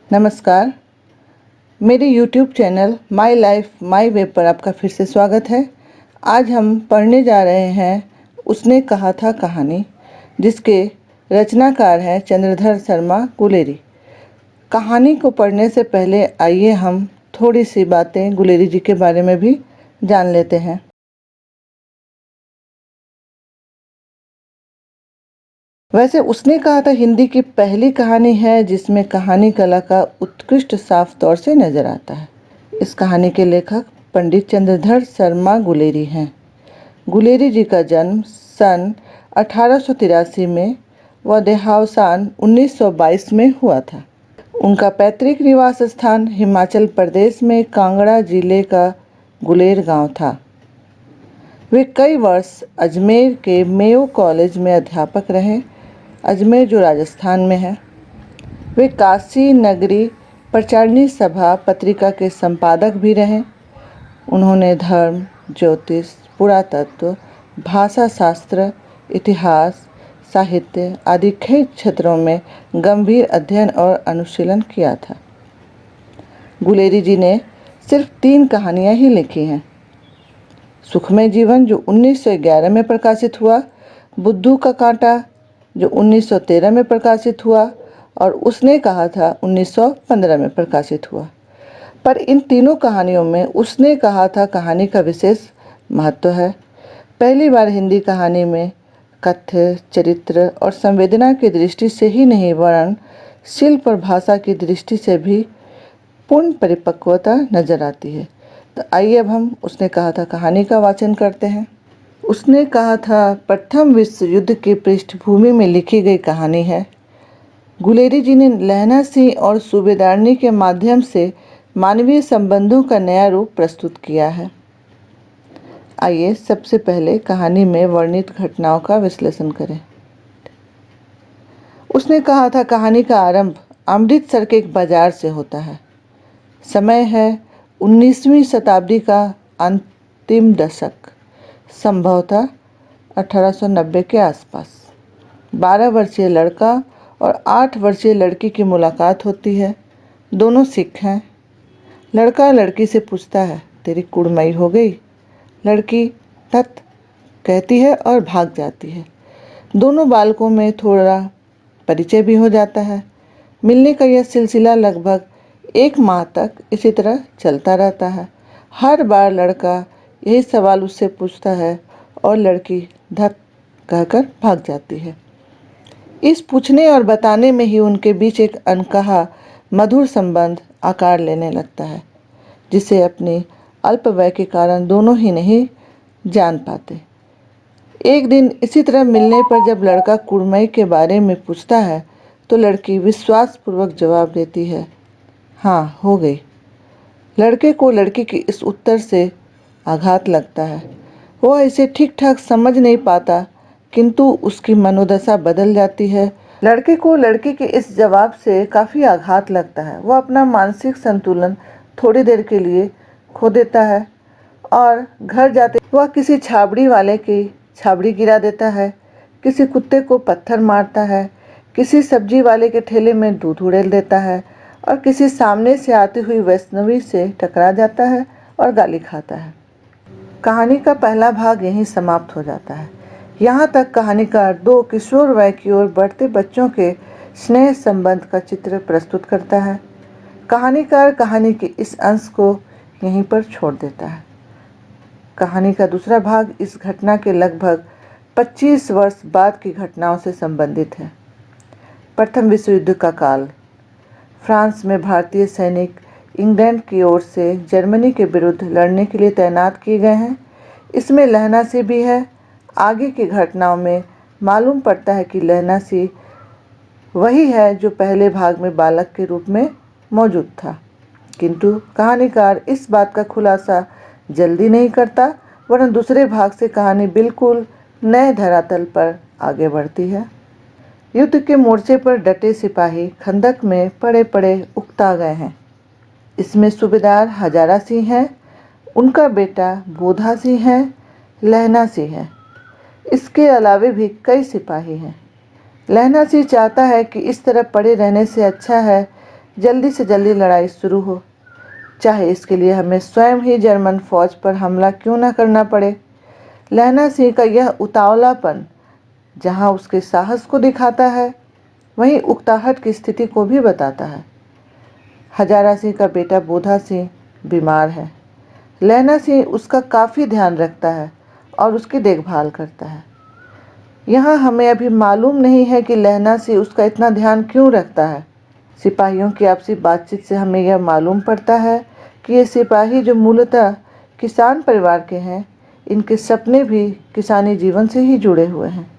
नमस्कार। मेरे YouTube channel my life my way पर आपका फिर से स्वागत है। आज हम पढ़ने जा रहे हैं उसने कहा था कहानी, जिसके रचनाकार हैं चंद्रधर शर्मा गुलेरी। कहानी को पढ़ने से पहले आइए हम थोड़ी सी बातें गुलेरी जी के बारे में भी जान लेते हैं। वैसे उसने कहा था हिंदी की पहली कहानी है जिसमें कहानी कला का उत्कृष्ट साफ तौर से नजर आता है। इस कहानी के लेखक पंडित चंद्रधर शर्मा गुलेरी हैं। गुलेरी जी का जन्म सन 1883 में व देहावसान 1922 में हुआ था। उनका पैतृक निवास स्थान हिमाचल प्रदेश में कांगड़ा जिले का गुलेर गांव था। वे कई वर्ष अजमेर के मेयो कॉलेज में अध्यापक रहे, अजमेर जो राजस्थान में है। वे काशी नगरी प्रचारिणी सभा पत्रिका के संपादक भी रहे। उन्होंने धर्म, ज्योतिष, पुरातत्व, भाषा शास्त्र, इतिहास, साहित्य आदि कई क्षेत्रों में गंभीर अध्ययन और अनुशीलन किया था। गुलेरी जी ने सिर्फ 3 कहानियां ही लिखी हैं। सुखमय जीवन जो 1911 में प्रकाशित हुआ, बुद्धू का कांटा जो 1913 में प्रकाशित हुआ और उसने कहा था 1915 में प्रकाशित हुआ। पर इन तीनों कहानियों में उसने कहा था कहानी का विशेष महत्व है। पहली बार हिंदी कहानी में कथ्य, चरित्र और संवेदना की दृष्टि से ही नहीं वरन शिल्प और भाषा की दृष्टि से भी पूर्ण परिपक्वता नजर आती है। तो आइए अब हम उसने कहा था कहानी का वाचन करते हैं। उसने कहा था प्रथम विश्व युद्ध की पृष्ठभूमि में लिखी गई कहानी है। गुलेरी जी ने लहना सिंह और सूबेदारनी के माध्यम से मानवीय संबंधों का नया रूप प्रस्तुत किया है। आइए सबसे पहले कहानी में वर्णित घटनाओं का विश्लेषण करें। उसने कहा था कहानी का आरंभ अमृतसर के एक बाजार से होता है। समय है 19वीं शताब्दी का अंतिम दशक, संभवतः 1890 के आसपास। 12 वर्षीय लड़का और 8 वर्षीय लड़की की मुलाकात होती है। दोनों सिख हैं। लड़का लड़की से पूछता है तेरी कुड़मई हो गई? लड़की तत कहती है और भाग जाती है। दोनों बालकों में थोड़ा परिचय भी हो जाता है। मिलने का यह सिलसिला लगभग 1 माह तक इसी तरह चलता रहता है। हर बार लड़का यही सवाल उससे पूछता है और लड़की धत कहकर भाग जाती है। इस पूछने और बताने में ही उनके बीच एक अनकहा मधुर संबंध आकार लेने लगता है, जिसे अपनी अल्पवय के कारण दोनों ही नहीं जान पाते। एक दिन इसी तरह मिलने पर जब लड़का कुड़मई के बारे में पूछता है तो लड़की विश्वासपूर्वक जवाब देती है, हाँ हो गई। लड़के को लड़की के इस उत्तर से आघात लगता है। वह इसे ठीक ठाक समझ नहीं पाता, किंतु उसकी मनोदशा बदल जाती है। लड़के को लड़की के इस जवाब से काफ़ी आघात लगता है। वह अपना मानसिक संतुलन थोड़ी देर के लिए खो देता है और घर जाते वह किसी छाबड़ी वाले की छाबड़ी गिरा देता है, किसी कुत्ते को पत्थर मारता है, किसी सब्जी वाले के ठेले में दूध उड़ेल देता है और किसी सामने से आती हुई वैष्णवी से टकरा जाता है और गाली खाता है। कहानी का पहला भाग यहीं समाप्त हो जाता है। यहाँ तक कहानीकार 2 किशोर वय की ओर बढ़ते बच्चों के स्नेह संबंध का चित्र प्रस्तुत करता है। कहानीकार कहानी के इस अंश को यहीं पर छोड़ देता है। कहानी का दूसरा भाग इस घटना के लगभग 25 वर्ष बाद की घटनाओं से संबंधित है। प्रथम विश्व युद्ध का काल। फ्रांस में भारतीय सैनिक इंग्लैंड की ओर से जर्मनी के विरुद्ध लड़ने के लिए तैनात किए गए हैं। इसमें लहना सिंह भी है। आगे की घटनाओं में मालूम पड़ता है कि लहना सिंह वही है जो पहले भाग में बालक के रूप में मौजूद था, किंतु कहानीकार इस बात का खुलासा जल्दी नहीं करता, वरन दूसरे भाग से कहानी बिल्कुल नए धरातल पर आगे बढ़ती है। युद्ध के मोर्चे पर डटे सिपाही खंदक में पड़े पड़े उकता गए हैं। इसमें सूबेदार हजारा सिंह है, उनका बेटा बोधा सिंह है, लहना सिंह है। इसके अलावे भी कई सिपाही हैं। लहना सिंह चाहता है कि इस तरह पड़े रहने से अच्छा है जल्दी से जल्दी लड़ाई शुरू हो, चाहे इसके लिए हमें स्वयं ही जर्मन फौज पर हमला क्यों न करना पड़े। लहना सिंह का यह उतावलापन जहां उसके साहस को दिखाता है, वहीं उकताहट की स्थिति को भी बताता है। हजारा सिंह का बेटा बोधा सिंह बीमार है। लहना सिंह उसका काफ़ी ध्यान रखता है और उसकी देखभाल करता है। यहाँ हमें अभी मालूम नहीं है कि लहना सिंह उसका इतना ध्यान क्यों रखता है। सिपाहियों की आपसी बातचीत से हमें यह मालूम पड़ता है कि ये सिपाही जो मूलतः किसान परिवार के हैं, इनके सपने भी किसानी जीवन से ही जुड़े हुए हैं।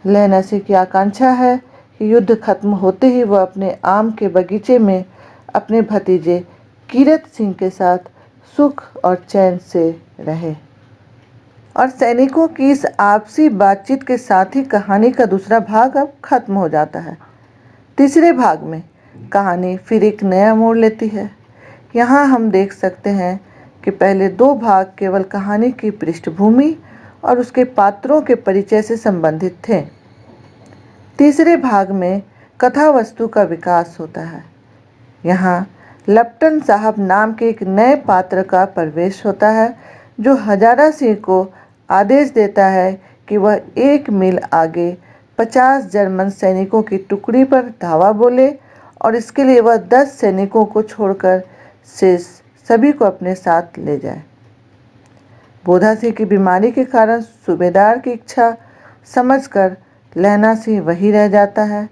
लहना सिंह की आकांक्षा है कि युद्ध खत्म होते ही वह अपने आम के बगीचे में अपने भतीजे कीरत सिंह के साथ सुख और चैन से रहे। और सैनिकों की इस आपसी बातचीत के साथ ही कहानी का दूसरा भाग अब खत्म हो जाता है। तीसरे भाग में कहानी फिर एक नया मोड़ लेती है। यहाँ हम देख सकते हैं कि पहले दो भाग केवल कहानी की पृष्ठभूमि और उसके पात्रों के परिचय से संबंधित थे। तीसरे भाग में कथा वस्तु का विकास होता है। यहाँ लप्टन साहब नाम के एक नए पात्र का प्रवेश होता है, जो हजारा सिंह को आदेश देता है कि वह 1 मील आगे 50 जर्मन सैनिकों की टुकड़ी पर धावा बोले और इसके लिए वह 10 सैनिकों को छोड़कर शेष सभी को अपने साथ ले जाए। बोधा सिंह की बीमारी के कारण सूबेदार की इच्छा समझकर लहना सिंह वहीं रह जाता है।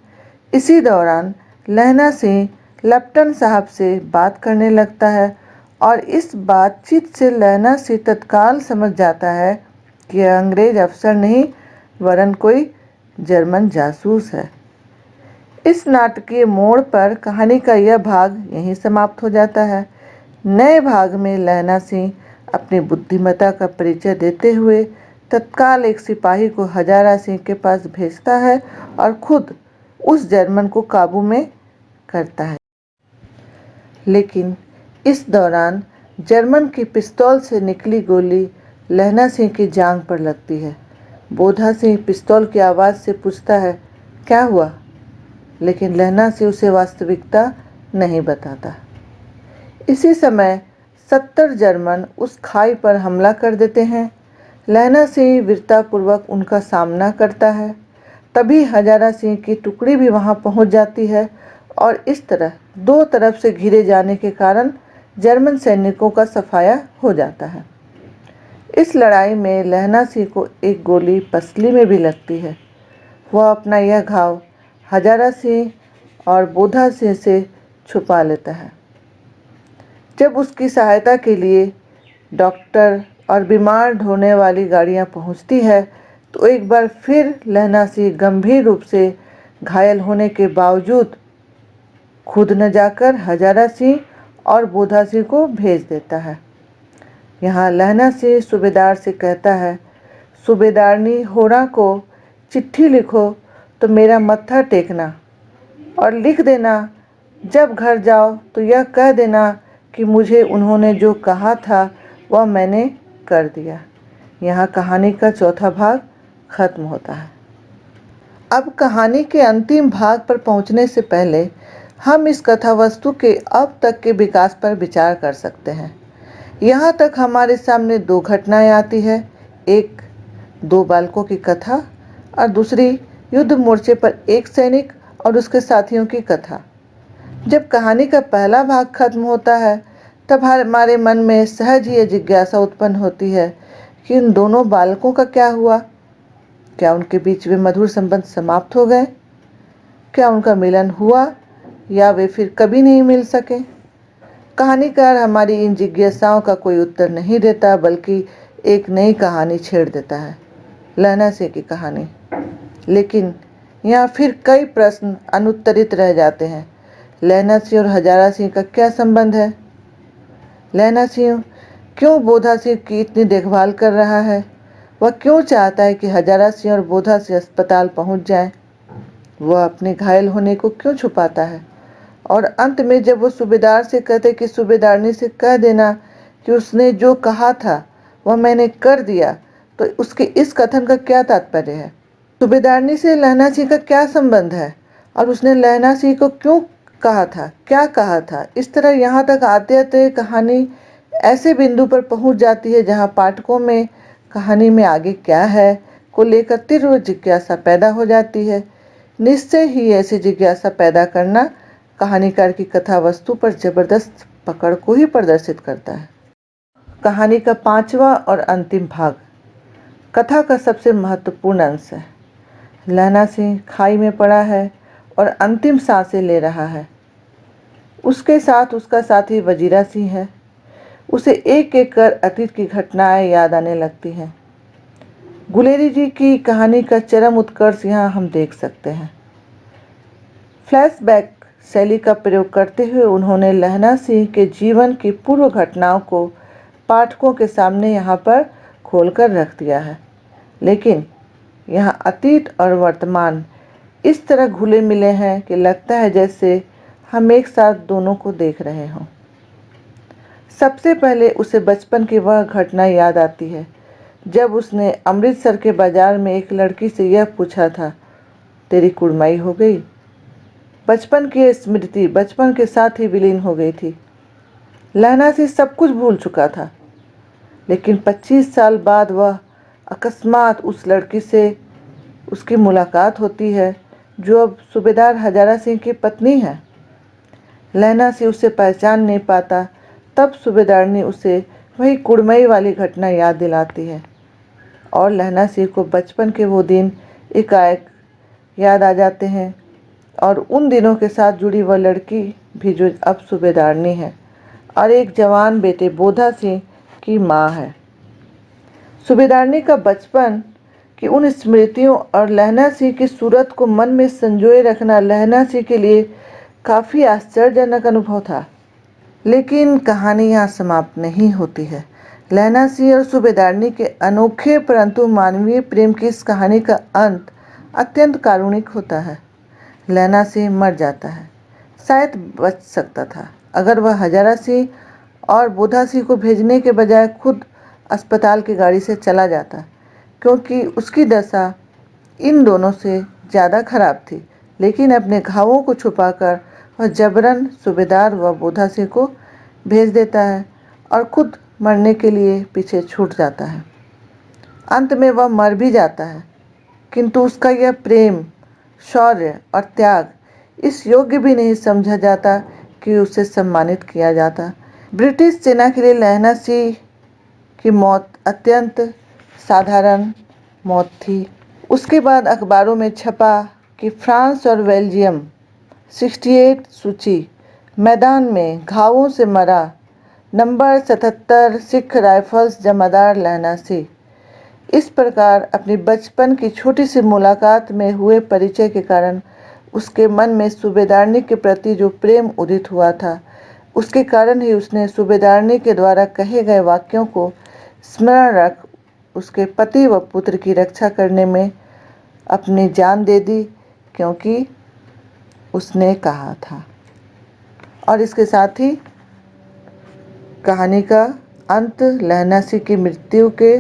इसी दौरान लहना सिंह लप्टन साहब से बात करने लगता है और इस बातचीत से लहना सिंह तत्काल समझ जाता है कि यह अंग्रेज अफसर नहीं वरन कोई जर्मन जासूस है। इस नाटकीय मोड़ पर कहानी का यह भाग यहीं समाप्त हो जाता है। नए भाग में लहना सिंह अपनी बुद्धिमत्ता का परिचय देते हुए तत्काल एक सिपाही को हजारा सिंह के पास भेजता है और खुद उस जर्मन को काबू में करता है। लेकिन इस दौरान जर्मन की पिस्तौल से निकली गोली लहना सिंह की जांघ पर लगती है। बोधा सिंह पिस्तौल की आवाज़ से पूछता है, क्या हुआ? लेकिन लहना सिंह उसे वास्तविकता नहीं बताता। इसी समय 70 जर्मन उस खाई पर हमला कर देते हैं। लहना सिंह वीरतापूर्वक उनका सामना करता है। तभी हजारा सिंह की टुकड़ी भी वहां पहुंच जाती है और इस तरह दो तरफ से घिरे जाने के कारण जर्मन सैनिकों का सफाया हो जाता है। इस लड़ाई में लहना सिंह को एक गोली पसली में भी लगती है। वह अपना यह घाव हजारा सिंह और बोधा सिंह से छुपा लेता है। जब उसकी सहायता के लिए डॉक्टर और बीमार ढोने वाली गाड़ियां पहुंचती है तो एक बार फिर लहना सिंह गंभीर रूप से घायल होने के बावजूद खुद न जाकर हजारा सिंह और बोधा सिंह को भेज देता है। यहाँ लहना सिंह सूबेदार से कहता है, सूबेदारनी होरा को चिट्ठी लिखो तो मेरा मत्था टेकना और लिख देना, जब घर जाओ तो यह कह देना कि मुझे उन्होंने जो कहा था वह मैंने कर दिया। यहाँ कहानी का चौथा भाग खत्म होता है। अब कहानी के अंतिम भाग पर पहुँचने से पहले हम इस कथा वस्तु के अब तक के विकास पर विचार कर सकते हैं। यहाँ तक हमारे सामने दो घटनाएं आती है, एक 2 बालकों की कथा और दूसरी युद्ध मोर्चे पर एक सैनिक और उसके साथियों की कथा। जब कहानी का पहला भाग खत्म होता है तब हमारे मन में सहज ही यह जिज्ञासा उत्पन्न होती है कि इन दोनों बालकों का क्या हुआ? क्या उनके बीच वे मधुर संबंध समाप्त हो गए? क्या उनका मिलन हुआ या वे फिर कभी नहीं मिल सके? कहानीकार हमारी इन जिज्ञासाओं का कोई उत्तर नहीं देता, बल्कि एक नई कहानी छेड़ देता है, लहना सिंह की कहानी। लेकिन यहाँ फिर कई प्रश्न अनुत्तरित रह जाते हैं। लहना सिंह और हजारा सिंह का क्या संबंध है? लहना सिंह क्यों बोधा सिंह की इतनी देखभाल कर रहा है? वह क्यों चाहता है कि हजारा सिंह और बोधा सिंह अस्पताल पहुंच जाएं? वह अपने घायल होने को क्यों छुपाता है? और अंत में जब वो सूबेदार से कहते कि सूबेदारनी से कह देना कि उसने जो कहा था वह मैंने कर दिया, तो उसके इस कथन का क्या तात्पर्य है? सूबेदारनी से लहना सिंह का क्या संबंध है और उसने लहना सिंह को क्यों कहा था, क्या कहा था। इस तरह यहाँ तक आते आते कहानी ऐसे बिंदु पर पहुँच जाती है जहाँ पाठकों में कहानी में आगे क्या है को लेकर तीव्र जिज्ञासा पैदा हो जाती है। निश्चय ही ऐसी जिज्ञासा पैदा करना कहानीकार की कथा वस्तु पर जबरदस्त पकड़ को ही प्रदर्शित करता है। कहानी का 5वां और अंतिम भाग कथा का सबसे महत्वपूर्ण अंश है। लहना सिंह खाई में पड़ा है और अंतिम सांसें ले रहा है। उसके साथ उसका साथी वजीरा सिंह है। उसे एक एक कर अतीत की घटनाएं याद आने लगती हैं। गुलेरी जी की कहानी का चरम उत्कर्ष यहाँ हम देख सकते हैं। फ्लैशबैक शैली का प्रयोग करते हुए उन्होंने लहना सिंह के जीवन की पूर्व घटनाओं को पाठकों के सामने यहाँ पर खोलकर रख दिया है, लेकिन यहाँ अतीत और वर्तमान इस तरह घुले मिले हैं कि लगता है जैसे हम एक साथ दोनों को देख रहे हों। सबसे पहले उसे बचपन की वह घटना याद आती है जब उसने अमृतसर के बाजार में एक लड़की से यह पूछा था, तेरी कुड़माई हो गई। बचपन की स्मृति बचपन के साथ ही विलीन हो गई थी। लहना से सब कुछ भूल चुका था, लेकिन 25 साल बाद वह अकस्मात उस लड़की से उसकी मुलाकात होती है जो अब सूबेदार हजारा सिंह की पत्नी है। लहना से उसे पहचान नहीं पाता। तब सूबेदारनी उसे वही कुड़मई वाली घटना याद दिलाती है और लहना सिंह को बचपन के वो दिन एकाएक याद आ जाते हैं और उन दिनों के साथ जुड़ी वह लड़की भी जो अब सूबेदारनी है और एक जवान बेटे बोधा सिंह की माँ है। सूबेदारनी का बचपन की उन स्मृतियों और लहना सिंह की सूरत को मन में संजोए रखना लहना सिंह के लिए काफ़ी आश्चर्यजनक अनुभव था। लेकिन कहानी यहाँ समाप्त नहीं होती है। लहना सिंह और सूबेदारनी के अनोखे परंतु मानवीय प्रेम की इस कहानी का अंत अत्यंत कारुणिक होता है। लहना सिंह मर जाता है। शायद बच सकता था अगर वह हजारा सिंह और बोधा सिंह को भेजने के बजाय खुद अस्पताल की गाड़ी से चला जाता, क्योंकि उसकी दशा इन दोनों से ज़्यादा खराब थी। लेकिन अपने घावों को छुपाकर वह जबरन सूबेदार व बोधा सिंह को भेज देता है और खुद मरने के लिए पीछे छूट जाता है। अंत में वह मर भी जाता है, किंतु उसका यह प्रेम, शौर्य और त्याग इस योग्य भी नहीं समझा जाता कि उसे सम्मानित किया जाता। ब्रिटिश सेना के लिए लहना सिंह की मौत अत्यंत साधारण मौत थी। उसके बाद अखबारों में छपा कि फ्रांस और बेल्जियम 68 सूची मैदान में घावों से मरा नंबर 77 सिख राइफल्स जमादार लहना सिंह। इस प्रकार अपनी बचपन की छोटी सी मुलाकात में हुए परिचय के कारण उसके मन में सूबेदारनी के प्रति जो प्रेम उदित हुआ था, उसके कारण ही उसने सूबेदारनी के द्वारा कहे गए वाक्यों को स्मरण रख उसके पति व पुत्र की रक्षा करने में अपनी जान दे दी, क्योंकि उसने कहा था। और इसके साथ ही कहानी का अंत लहना सिंह की मृत्यु के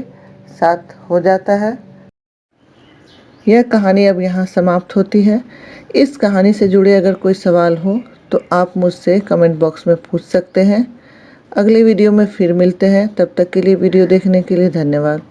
साथ हो जाता है। यह कहानी अब यहाँ समाप्त होती है। इस कहानी से जुड़े अगर कोई सवाल हो तो आप मुझसे कमेंट बॉक्स में पूछ सकते हैं। अगले वीडियो में फिर मिलते हैं। तब तक के लिए वीडियो देखने के लिए धन्यवाद।